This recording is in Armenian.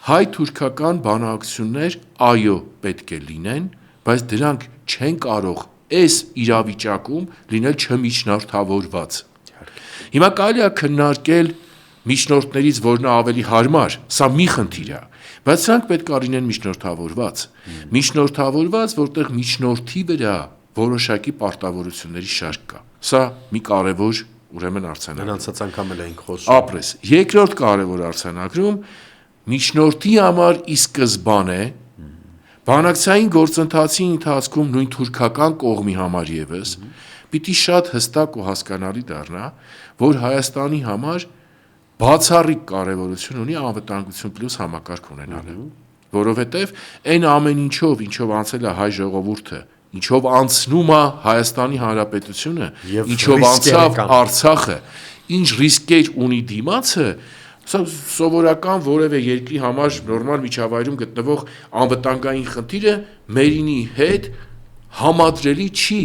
հայ-թուրքական բանակցություններ այո պետք է լինեն, բայց դրանք չեն կարող այս իրավիճակում լինել չմիջնորդավորված։ Հիմա կարելի է քննարկել միջնորդներից որն է ավելի հարմար, սա մի խնդիր է, բայց սրանք պետք է լինեն միջնորդավորված, որտեղ միջնորդի վրա որոշակի պարտավորությունների շարք կա։ Սա մի կարևոր ուրեմն արձանագրում։ Անցած անգամ էլ էինք խոսում։ Ապրես, երկրորդ կարևոր արձանագրում միջնորդի համար ի սկզբանե բանակցային գործընթացի ընթացքում նույն թուրքական կողմի համար ևս պիտի շատ հստակ ու հասկանալի դառնա, որ Հայաստանի համար բացառիկ կարևորություն ունի անվտանգություն պլյուս համակարգ ունենալը, որովհետև այն ամեն ինչով անցել է հայ ժողովուրդը, ինչով անցնում է Հայաստանի Հանրապետությունը, ինչով անցավ Արցախը, ինչ ռիսկեր ունի դիմացը, սա սովորական որևէ երկրի համար նորմալ միջավայրում գտնվող անվտանգային խնդիրը մերինի հետ համադրելի չի